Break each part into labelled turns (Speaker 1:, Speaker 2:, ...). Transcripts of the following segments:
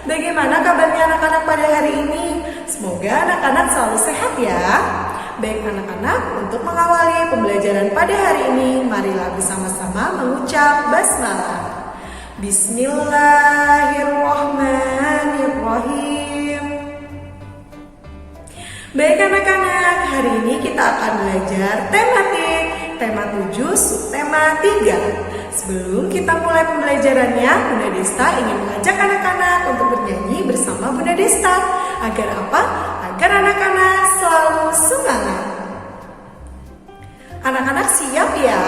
Speaker 1: Bagaimana kabarnya anak-anak pada hari ini? Semoga anak-anak selalu sehat ya. Baik anak-anak, untuk mengawali pembelajaran pada hari ini, marilah bersama-sama mengucap basmalah. Bismillahirrahmanirrahim. Baik anak-anak, hari ini kita akan belajar tematik, tema 7, subtema 3. Sebelum kita mulai pembelajarannya, Bunda Desta ingin mengajak anak-anak untuk bernyanyi bersama Bunda Desta. Agar apa? Agar anak-anak selalu semangat. Anak-anak siap ya?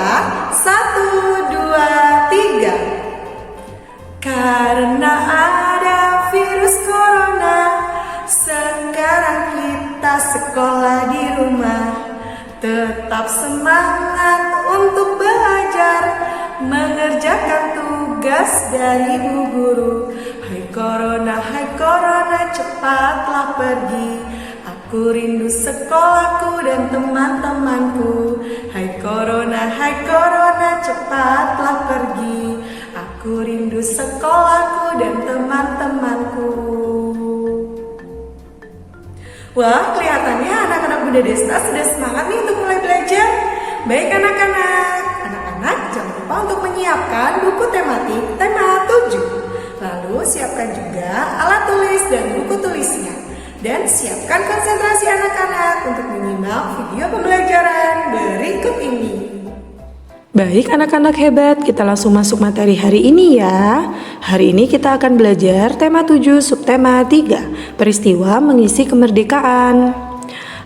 Speaker 1: 1, 2, 3. Karena ada virus corona, sekarang kita sekolah di rumah. Tetap semangat untuk belajar, mengerjakan tugas dari Bu Guru. Hai corona, cepatlah pergi. Aku rindu sekolahku dan teman-temanku. Hai corona, cepatlah pergi. Aku rindu sekolahku dan teman-temanku. Wah, kelihatannya anak-anak Bunda Desta sudah semangat nih untuk mulai belajar. Baik anak-anak, jangan lupa untuk menyiapkan buku tematik tema 7. Lalu siapkan juga alat tulis dan buku tulisnya. Dan siapkan konsentrasi anak-anak untuk menyimak video pembelajaran berikut ini. Baik anak-anak hebat, kita langsung masuk materi hari ini ya. Hari ini kita akan belajar tema 7 subtema 3, peristiwa mengisi kemerdekaan.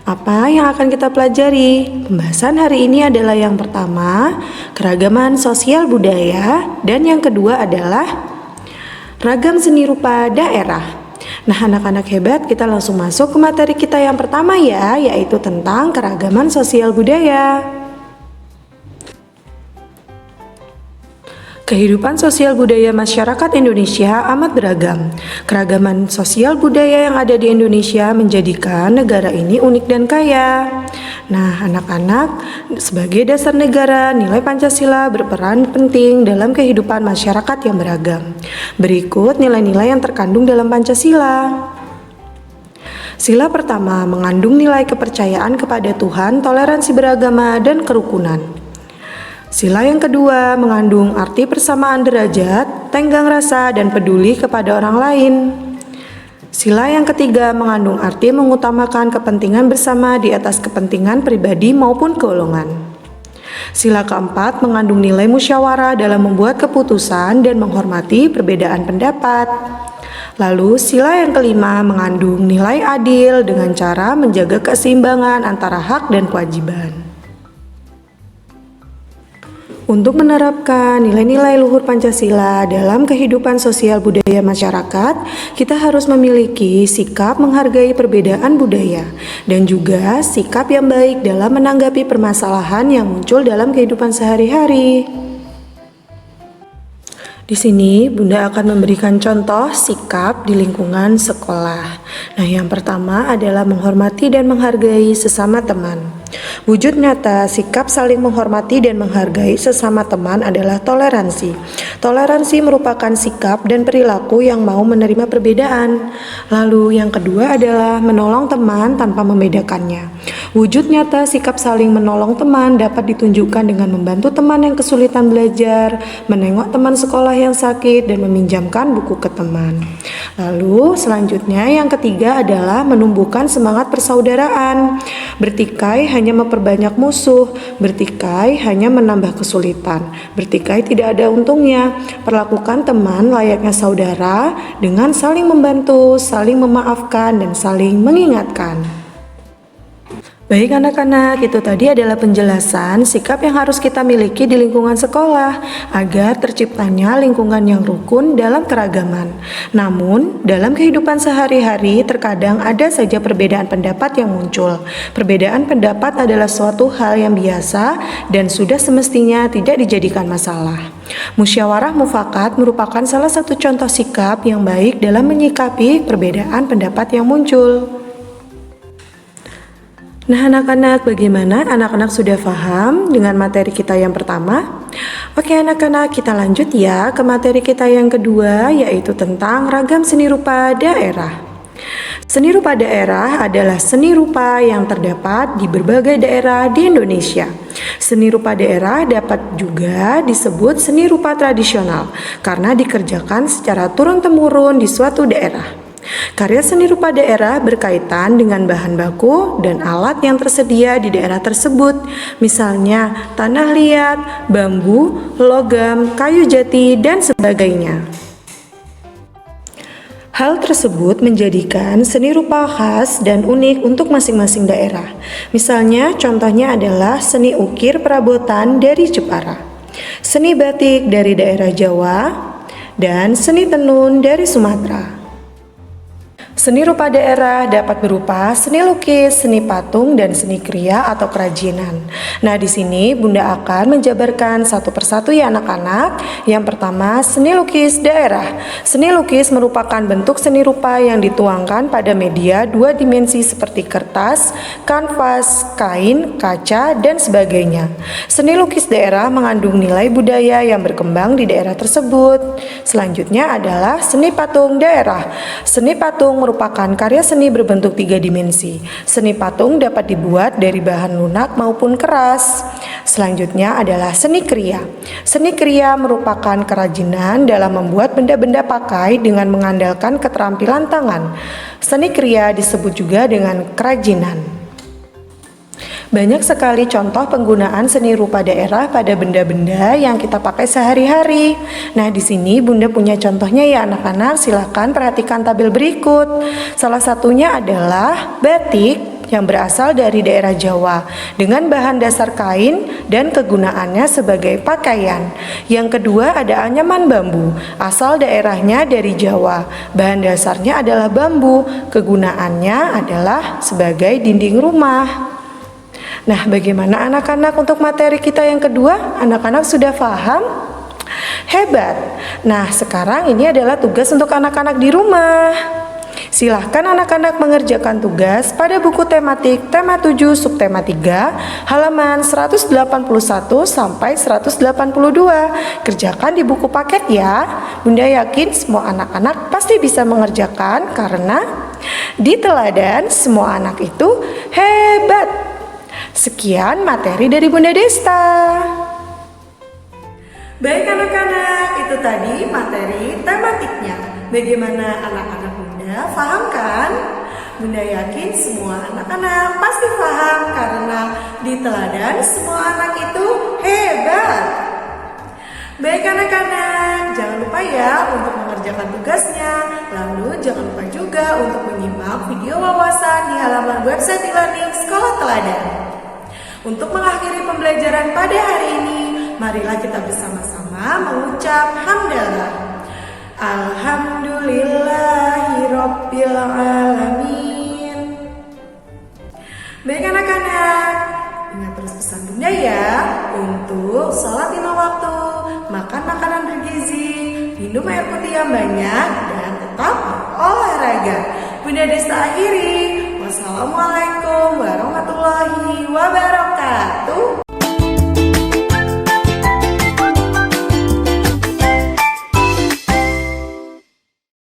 Speaker 1: Apa yang akan kita pelajari? Pembahasan hari ini adalah yang pertama, keragaman sosial budaya, dan yang kedua adalah ragam seni rupa daerah. Nah anak-anak hebat, kita langsung masuk ke materi kita yang pertama ya, yaitu tentang keragaman sosial budaya. Kehidupan sosial budaya masyarakat Indonesia amat beragam. Keragaman sosial budaya yang ada di Indonesia menjadikan negara ini unik dan kaya. Nah, anak-anak, sebagai dasar negara, nilai Pancasila berperan penting dalam kehidupan masyarakat yang beragam. Berikut nilai-nilai yang terkandung dalam Pancasila. Sila pertama mengandung nilai kepercayaan kepada Tuhan, toleransi beragama, dan kerukunan. Sila yang kedua mengandung arti persamaan derajat, tenggang rasa, dan peduli kepada orang lain. Sila yang ketiga mengandung arti mengutamakan kepentingan bersama di atas kepentingan pribadi maupun golongan. Sila keempat mengandung nilai musyawarah dalam membuat keputusan dan menghormati perbedaan pendapat. Lalu sila yang kelima mengandung nilai adil dengan cara menjaga keseimbangan antara hak dan kewajiban. Untuk menerapkan nilai-nilai luhur Pancasila dalam kehidupan sosial budaya masyarakat, kita harus memiliki sikap menghargai perbedaan budaya dan juga sikap yang baik dalam menanggapi permasalahan yang muncul dalam kehidupan sehari-hari. Di sini Bunda akan memberikan contoh sikap di lingkungan sekolah. Nah, yang pertama adalah menghormati dan menghargai sesama teman. Wujud nyata sikap saling menghormati dan menghargai sesama teman adalah toleransi. Toleransi merupakan sikap dan perilaku yang mau menerima perbedaan. Lalu yang kedua adalah menolong teman tanpa membedakannya. Wujud nyata sikap saling menolong teman dapat ditunjukkan dengan membantu teman yang kesulitan belajar, menengok teman sekolah yang sakit, dan meminjamkan buku ke teman. Lalu selanjutnya yang ketiga adalah menumbuhkan semangat persaudaraan. Bertikai hanya memperbanyak musuh, bertikai hanya menambah kesulitan, bertikai tidak ada untungnya. Perlakukan teman layaknya saudara dengan saling membantu, saling memaafkan, dan saling mengingatkan. Baik anak-anak, itu tadi adalah penjelasan sikap yang harus kita miliki di lingkungan sekolah agar terciptanya lingkungan yang rukun dalam keragaman. Namun, dalam kehidupan sehari-hari terkadang ada saja perbedaan pendapat yang muncul. Perbedaan pendapat adalah suatu hal yang biasa dan sudah semestinya tidak dijadikan masalah. Musyawarah mufakat merupakan salah satu contoh sikap yang baik dalam menyikapi perbedaan pendapat yang muncul. Nah anak-anak, bagaimana anak-anak sudah paham dengan materi kita yang pertama? Oke anak-anak, kita lanjut ya ke materi kita yang kedua, yaitu tentang ragam seni rupa daerah. Seni rupa daerah adalah seni rupa yang terdapat di berbagai daerah di Indonesia. Seni rupa daerah dapat juga disebut seni rupa tradisional karena dikerjakan secara turun-temurun di suatu daerah. Karya seni rupa daerah berkaitan dengan bahan baku dan alat yang tersedia di daerah tersebut, misalnya tanah liat, bambu, logam, kayu jati, dan sebagainya. Hal tersebut menjadikan seni rupa khas dan unik untuk masing-masing daerah. Misalnya, contohnya adalah seni ukir perabotan dari Jepara, seni batik dari daerah Jawa, dan seni tenun dari Sumatera. Seni rupa daerah dapat berupa seni lukis, seni patung, dan seni kriya atau kerajinan. Nah, di sini Bunda akan menjabarkan satu persatu ya anak-anak. Yang pertama, seni lukis daerah. Seni lukis merupakan bentuk seni rupa yang dituangkan pada media dua dimensi seperti kertas, kanvas, kain, kaca, dan sebagainya. Seni lukis daerah mengandung nilai budaya yang berkembang di daerah tersebut. Selanjutnya adalah seni patung daerah. Seni patung merupakan karya seni berbentuk tiga dimensi. Seni patung dapat dibuat dari bahan lunak maupun keras. Selanjutnya adalah seni kriya. Seni kriya merupakan kerajinan dalam membuat benda-benda pakai dengan mengandalkan keterampilan tangan. Seni kriya disebut juga dengan kerajinan. Banyak sekali contoh penggunaan seni rupa daerah pada benda-benda yang kita pakai sehari-hari. Nah, di sini Bunda punya contohnya ya anak-anak, silakan perhatikan tabel berikut. Salah satunya adalah batik yang berasal dari daerah Jawa dengan bahan dasar kain dan kegunaannya sebagai pakaian. Yang kedua ada anyaman bambu, asal daerahnya dari Jawa. Bahan dasarnya adalah bambu, kegunaannya adalah sebagai dinding rumah. Nah, bagaimana anak-anak untuk materi kita yang kedua? Anak-anak sudah paham? Hebat! Nah, sekarang ini adalah tugas untuk anak-anak di rumah. Silahkan anak-anak mengerjakan tugas pada buku tematik tema 7 subtema 3 halaman 181 sampai 182. Kerjakan di buku paket ya. Bunda yakin semua anak-anak pasti bisa mengerjakan karena di teladan semua anak itu hebat. Sekian materi dari Bunda Desta. Baik anak-anak, itu tadi materi tematiknya. Bagaimana anak-anak Bunda? Paham kan? Bunda yakin semua anak-anak pasti paham karena di teladan semua anak itu hebat. Baik anak-anak, jangan lupa ya untuk mengerjakan tugasnya. Lalu jangan lupa juga untuk menyimak video wawasan di halaman website e-learning Sekolah Teladan. Untuk mengakhiri pembelajaran pada hari ini, marilah kita bersama-sama mengucap hamdalah. Alhamdulillahirabbil alamin. Baik anak-anak, ingat terus pesan Bunda ya untuk sholat 5 waktu, makan makanan bergizi, minum air putih yang banyak, dan tetap berolahraga. Bunda Desta akhiri. Wassalamualaikum warahmatullahi wabarakatuh.